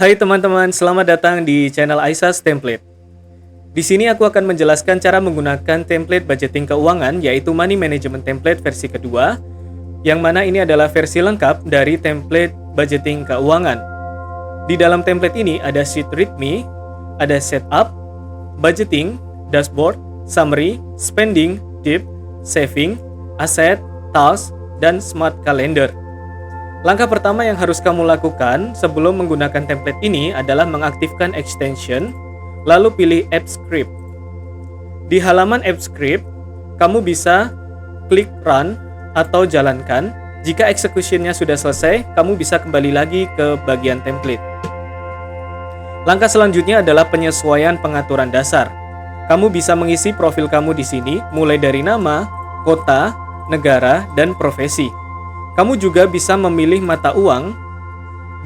Hai teman-teman, selamat datang di channel Aisas Template. Di sini aku akan menjelaskan cara menggunakan template budgeting keuangan, yaitu Money Management Template versi kedua, yang mana ini adalah versi lengkap dari template budgeting keuangan. Di dalam template ini ada sheet readme, ada setup, budgeting, dashboard, summary, spending, dip, saving, asset, task, dan smart calendar. Langkah pertama yang harus kamu lakukan sebelum menggunakan template ini adalah mengaktifkan extension, lalu pilih App Script. Di halaman App Script, kamu bisa klik Run atau jalankan. Jika execution-nya sudah selesai, kamu bisa kembali lagi ke bagian template. Langkah selanjutnya adalah penyesuaian pengaturan dasar. Kamu bisa mengisi profil kamu di sini, mulai dari nama, kota, negara, dan profesi. Kamu juga bisa memilih mata uang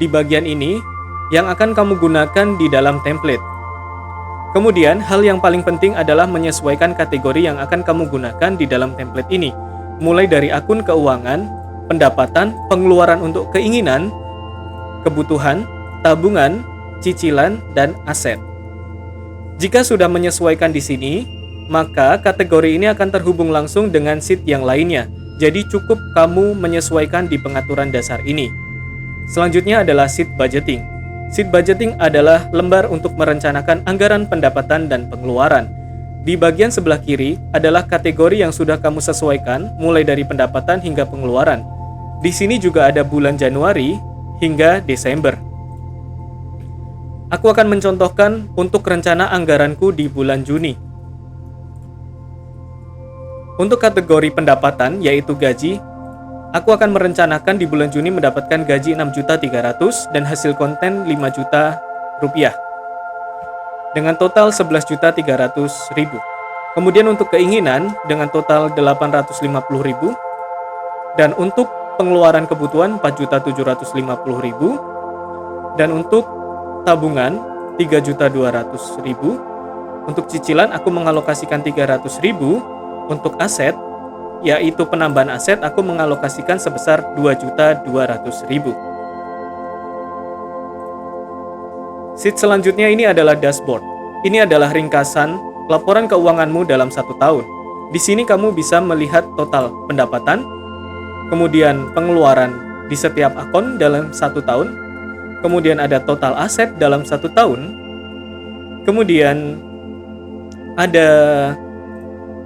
di bagian ini yang akan kamu gunakan di dalam template. Kemudian, hal yang paling penting adalah menyesuaikan kategori yang akan kamu gunakan di dalam template ini, mulai dari akun keuangan, pendapatan, pengeluaran untuk keinginan, kebutuhan, tabungan, cicilan, dan aset. Jika sudah menyesuaikan di sini, maka kategori ini akan terhubung langsung dengan sheet yang lainnya. Jadi cukup kamu menyesuaikan di pengaturan dasar ini. Selanjutnya adalah sheet budgeting. Sheet budgeting adalah lembar untuk merencanakan anggaran pendapatan dan pengeluaran. Di bagian sebelah kiri adalah kategori yang sudah kamu sesuaikan, mulai dari pendapatan hingga pengeluaran. Di sini juga ada bulan Januari hingga Desember. Aku akan mencontohkan untuk rencana anggaranku di bulan Juni. Untuk kategori pendapatan, yaitu gaji, aku akan merencanakan di bulan Juni mendapatkan gaji 6.300.000 dan hasil konten 5 juta rupiah dengan total 11.300.000. Kemudian untuk keinginan dengan total 850.000 dan untuk pengeluaran kebutuhan 4.750.000 dan untuk tabungan 3.200.000. Untuk cicilan aku mengalokasikan 300.000. Untuk aset, yaitu penambahan aset, aku mengalokasikan sebesar 2.200.000. Sheet selanjutnya ini adalah dashboard. Ini adalah ringkasan laporan keuanganmu dalam 1 tahun. Di sini kamu bisa melihat total pendapatan, kemudian pengeluaran di setiap akun dalam 1 tahun, kemudian ada total aset dalam 1 tahun, kemudian ada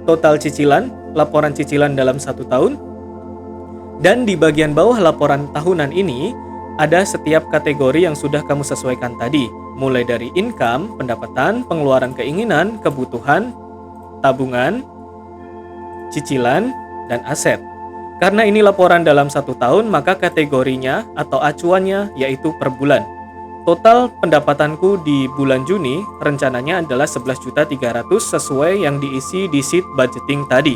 total cicilan, laporan cicilan dalam 1 tahun, dan di bagian bawah laporan tahunan ini ada setiap kategori yang sudah kamu sesuaikan tadi, mulai dari income, pendapatan, pengeluaran keinginan, kebutuhan, tabungan, cicilan, dan aset. Karena ini laporan dalam 1 tahun, maka kategorinya atau acuannya yaitu per bulan. Total pendapatanku di bulan Juni rencananya adalah 11.300.000 sesuai yang diisi di sheet budgeting tadi.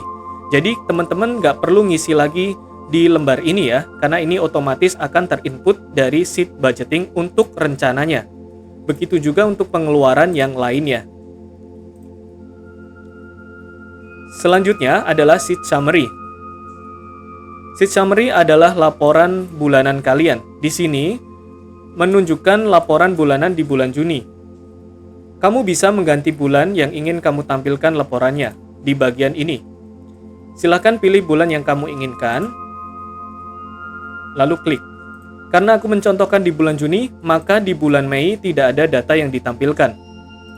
Jadi teman-teman nggak perlu ngisi lagi di lembar ini ya, karena ini otomatis akan terinput dari sheet budgeting untuk rencananya. Begitu juga untuk pengeluaran yang lainnya. Selanjutnya adalah sheet summary. Sheet summary adalah laporan bulanan kalian. Di sini menunjukkan laporan bulanan di bulan Juni. Kamu bisa mengganti bulan yang ingin kamu tampilkan laporannya di bagian ini. Silakan pilih bulan yang kamu inginkan, lalu klik. Karena aku mencontohkan di bulan Juni, maka di bulan Mei tidak ada data yang ditampilkan.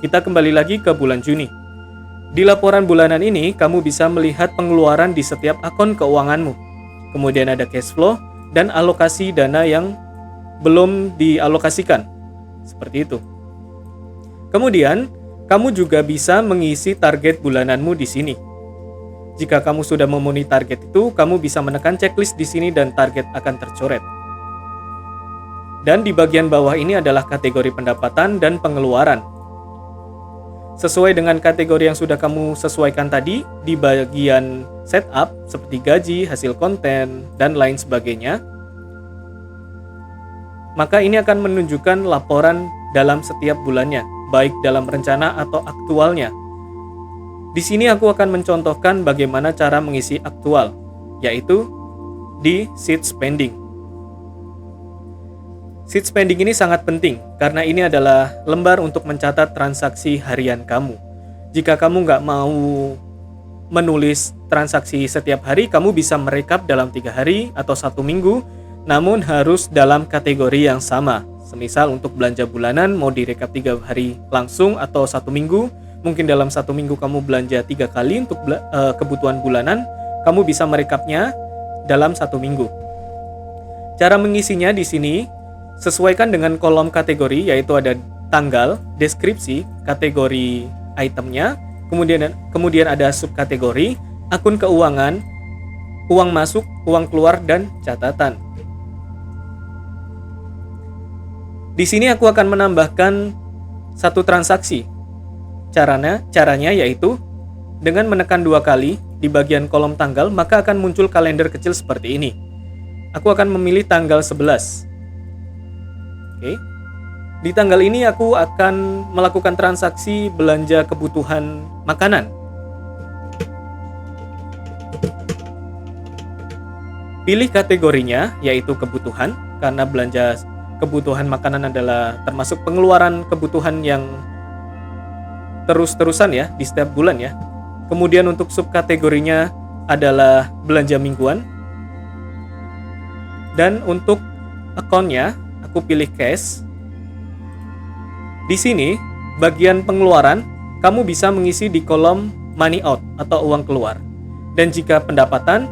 Kita kembali lagi ke bulan Juni. Di laporan bulanan ini, kamu bisa melihat pengeluaran di setiap akun keuanganmu. Kemudian ada cash flow dan alokasi dana yang belum dialokasikan, seperti itu. Kemudian, kamu juga bisa mengisi target bulananmu di sini. Jika kamu sudah memenuhi target itu, kamu bisa menekan checklist di sini dan target akan tercoret. Dan di bagian bawah ini adalah kategori pendapatan dan pengeluaran. Sesuai dengan kategori yang sudah kamu sesuaikan tadi, di bagian setup seperti gaji, hasil konten, dan lain sebagainya, maka ini akan menunjukkan laporan dalam setiap bulannya, baik dalam rencana atau aktualnya. Di sini aku akan mencontohkan bagaimana cara mengisi aktual, yaitu di sheet spending. Sheet spending ini sangat penting karena ini adalah lembar untuk mencatat transaksi harian kamu. Jika kamu nggak mau menulis transaksi setiap hari, kamu bisa merekap dalam 3 hari atau 1 minggu, namun harus dalam kategori yang sama. Semisal untuk belanja bulanan mau direkap 3 hari langsung atau 1 minggu, mungkin dalam 1 minggu kamu belanja 3 kali untuk kebutuhan bulanan, kamu bisa merekapnya dalam 1 minggu. Cara mengisinya di sini sesuaikan dengan kolom kategori, yaitu ada tanggal, deskripsi, kategori itemnya, kemudian ada subkategori, akun keuangan, uang masuk, uang keluar, dan catatan. Di sini aku akan menambahkan satu transaksi. Caranya yaitu dengan menekan 2 kali di bagian kolom tanggal, maka akan muncul kalender kecil seperti ini. Aku akan memilih tanggal 11. Oke. Di tanggal ini aku akan melakukan transaksi belanja kebutuhan makanan. Pilih kategorinya, yaitu kebutuhan, karena belanja kebutuhan makanan adalah termasuk pengeluaran kebutuhan yang terus-terusan ya di setiap bulan ya. Kemudian untuk subkategorinya adalah belanja mingguan. Dan untuk akunnya aku pilih cash. Di sini bagian pengeluaran kamu bisa mengisi di kolom money out atau uang keluar. Dan jika pendapatan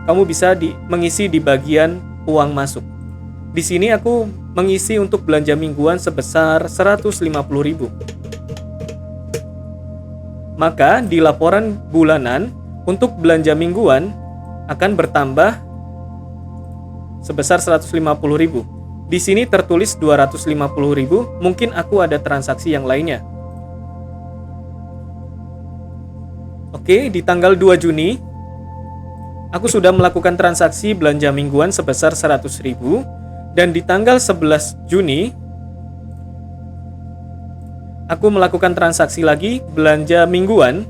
kamu bisa mengisi di bagian uang masuk. Di sini aku mengisi untuk belanja mingguan sebesar 150.000. Maka di laporan bulanan untuk belanja mingguan akan bertambah sebesar 150.000. Di sini tertulis 250.000, mungkin aku ada transaksi yang lainnya. Oke, di tanggal 2 Juni aku sudah melakukan transaksi belanja mingguan sebesar 100.000, dan di tanggal 11 Juni aku melakukan transaksi lagi belanja mingguan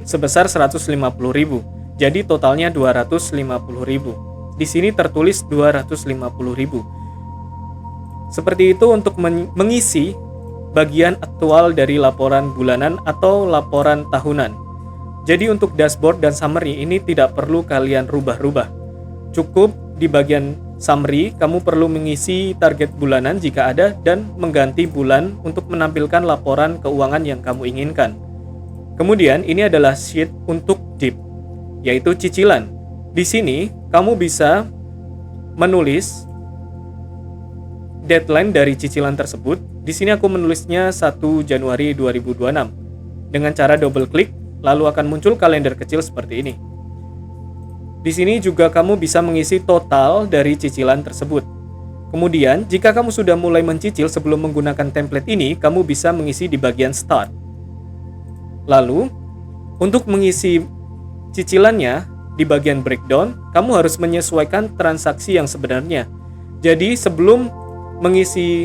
sebesar 150.000. Jadi totalnya 250.000. Di sini tertulis 250.000. Seperti itu untuk mengisi bagian aktual dari laporan bulanan atau laporan tahunan. Jadi untuk dashboard dan summary ini tidak perlu kalian rubah-rubah. Cukup di bagian summary kamu perlu mengisi target bulanan jika ada dan mengganti bulan untuk menampilkan laporan keuangan yang kamu inginkan. Kemudian ini adalah sheet untuk DIP, yaitu cicilan. Di sini kamu bisa menulis deadline dari cicilan tersebut. Di sini aku menulisnya 1 Januari 2026. Dengan cara double klik, lalu akan muncul kalender kecil seperti ini. Di sini juga kamu bisa mengisi total dari cicilan tersebut. Kemudian, jika kamu sudah mulai mencicil sebelum menggunakan template ini, kamu bisa mengisi di bagian start. Lalu, untuk mengisi cicilannya di bagian breakdown, kamu harus menyesuaikan transaksi yang sebenarnya. Jadi, sebelum mengisi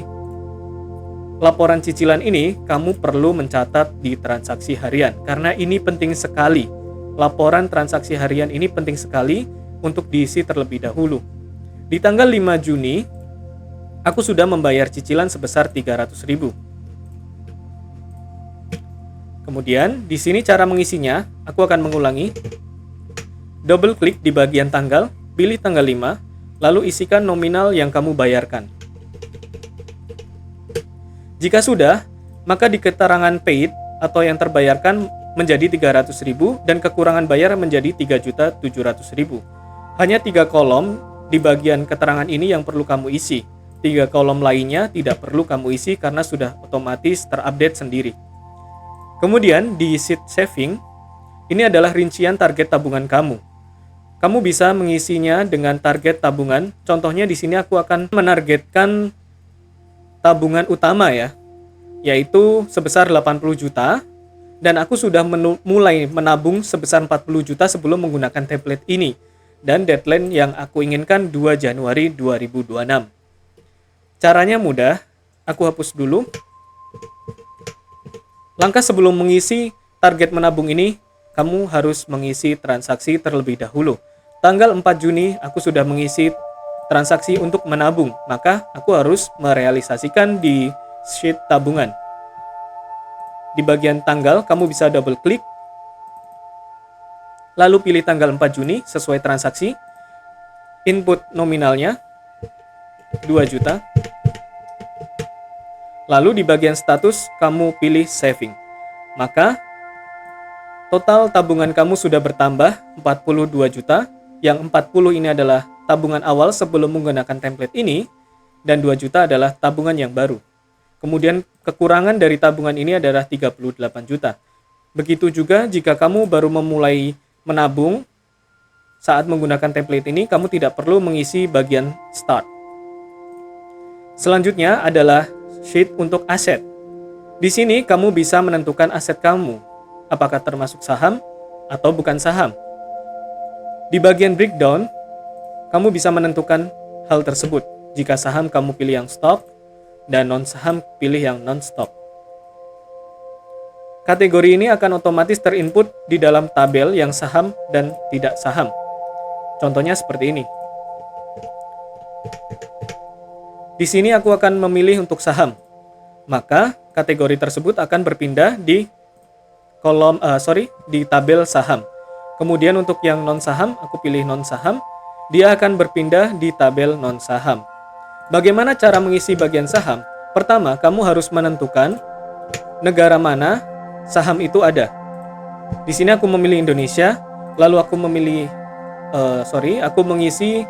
laporan cicilan ini, kamu perlu mencatat di transaksi harian, karena ini penting sekali. Laporan transaksi harian ini penting sekali untuk diisi terlebih dahulu. Di tanggal 5 Juni, aku sudah membayar cicilan sebesar 300.000. Kemudian, di sini cara mengisinya, aku akan mengulangi. Double klik di bagian tanggal, pilih tanggal 5, lalu isikan nominal yang kamu bayarkan. Jika sudah, maka di keterangan paid atau yang terbayarkan menjadi 300.000 dan kekurangan bayar menjadi 3.700.000. Hanya 3 kolom di bagian keterangan ini yang perlu kamu isi. 3 kolom lainnya tidak perlu kamu isi karena sudah otomatis terupdate sendiri. Kemudian di sheet saving, ini adalah rincian target tabungan kamu. Kamu bisa mengisinya dengan target tabungan. Contohnya di sini aku akan menargetkan tabungan utama ya, yaitu sebesar 80 juta, dan aku sudah mulai menabung sebesar 40 juta sebelum menggunakan template ini, dan deadline yang aku inginkan 2 Januari 2026. Caranya mudah, aku hapus dulu. Langkah sebelum mengisi target menabung ini, kamu harus mengisi transaksi terlebih dahulu. Tanggal 4 Juni aku sudah mengisi transaksi untuk menabung, maka aku harus merealisasikan di sheet tabungan. Di bagian tanggal, kamu bisa double klik, lalu pilih tanggal 4 Juni sesuai transaksi, input nominalnya 2 juta, lalu di bagian status, kamu pilih saving. Maka, total tabungan kamu sudah bertambah 42 juta, yang 40 ini adalah tabungan awal sebelum menggunakan template ini, dan 2 juta adalah tabungan yang baru. Kemudian kekurangan dari tabungan ini adalah 38 juta. Begitu juga jika kamu baru memulai menabung saat menggunakan template ini, kamu tidak perlu mengisi bagian start. Selanjutnya adalah sheet untuk aset. Di sini kamu bisa menentukan aset kamu, apakah termasuk saham atau bukan saham. Di bagian breakdown, kamu bisa menentukan hal tersebut. Jika saham kamu pilih yang stop, dan non-saham pilih yang non-stop. Kategori ini akan otomatis terinput di dalam tabel yang saham dan tidak saham. Contohnya seperti ini. Di sini aku akan memilih untuk saham. Maka kategori tersebut akan berpindah di di tabel saham. Kemudian untuk yang non-saham, aku pilih non-saham. Dia akan berpindah di tabel non-saham. Bagaimana cara mengisi bagian saham? Pertama, kamu harus menentukan negara mana saham itu ada. Di sini aku memilih Indonesia, lalu aku memilih, aku mengisi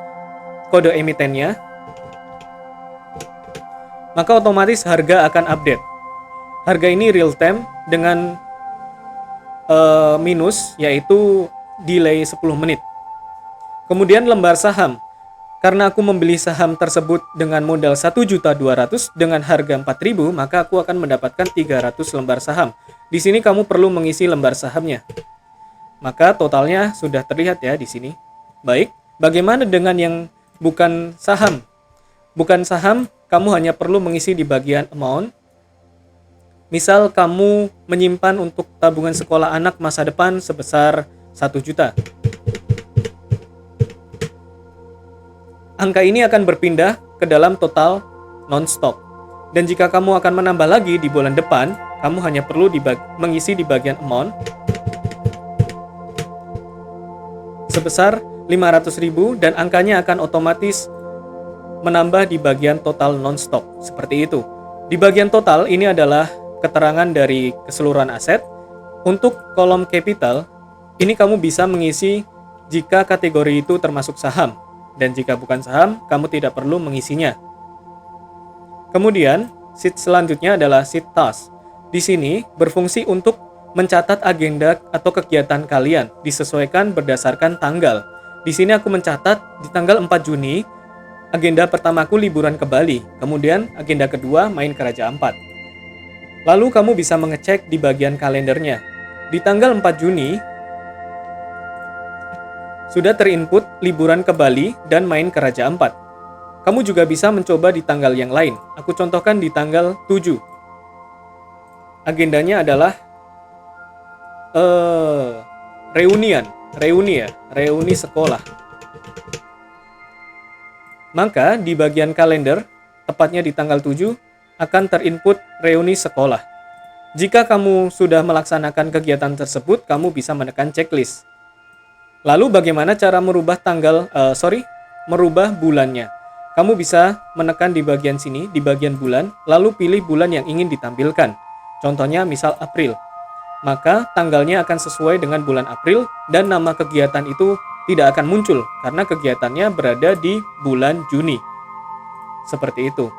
kode emitennya. Maka otomatis harga akan update. Harga ini real time dengan minus, yaitu delay 10 menit. Kemudian lembar saham. Karena aku membeli saham tersebut dengan modal 1.200.000 dengan harga 4.000, maka aku akan mendapatkan 300 lembar saham. Di sini kamu perlu mengisi lembar sahamnya. Maka totalnya sudah terlihat ya di sini. Baik, bagaimana dengan yang bukan saham? Bukan saham, kamu hanya perlu mengisi di bagian amount. Misal kamu menyimpan untuk tabungan sekolah anak masa depan sebesar 1 juta. Angka ini akan berpindah ke dalam total non-stop. Dan jika kamu akan menambah lagi di bulan depan, kamu hanya perlu mengisi di bagian amount sebesar 500.000 dan angkanya akan otomatis menambah di bagian total non-stop. Seperti itu. Di bagian total ini adalah keterangan dari keseluruhan aset. Untuk kolom capital, ini kamu bisa mengisi jika kategori itu termasuk saham. Dan jika bukan saham, kamu tidak perlu mengisinya. Kemudian, sheet selanjutnya adalah sheet task. Di sini berfungsi untuk mencatat agenda atau kegiatan kalian, disesuaikan berdasarkan tanggal. Di sini aku mencatat di tanggal 4 Juni, agenda pertamaku liburan ke Bali. Kemudian agenda kedua main ke Raja Ampat. Lalu kamu bisa mengecek di bagian kalendernya. Di tanggal 4 Juni, sudah terinput liburan ke Bali dan main ke Raja Ampat. Kamu juga bisa mencoba di tanggal yang lain. Aku contohkan di tanggal 7. Agendanya adalah reuni sekolah. Maka di bagian kalender, tepatnya di tanggal 7, akan terinput reuni sekolah. Jika kamu sudah melaksanakan kegiatan tersebut, kamu bisa menekan checklist. Lalu bagaimana cara merubah merubah bulannya? Kamu bisa menekan di bagian sini, di bagian bulan, lalu pilih bulan yang ingin ditampilkan. Contohnya misal April. Maka tanggalnya akan sesuai dengan bulan April dan nama kegiatan itu tidak akan muncul karena kegiatannya berada di bulan Juni. Seperti itu.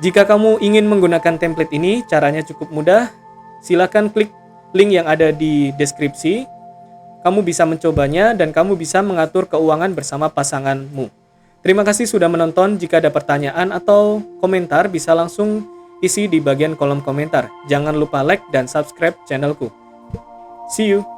Jika kamu ingin menggunakan template ini, caranya cukup mudah. Silakan klik link yang ada di deskripsi. Kamu bisa mencobanya dan kamu bisa mengatur keuangan bersama pasanganmu. Terima kasih sudah menonton. Jika ada pertanyaan atau komentar, bisa langsung isi di bagian kolom komentar. Jangan lupa like dan subscribe channelku. See you!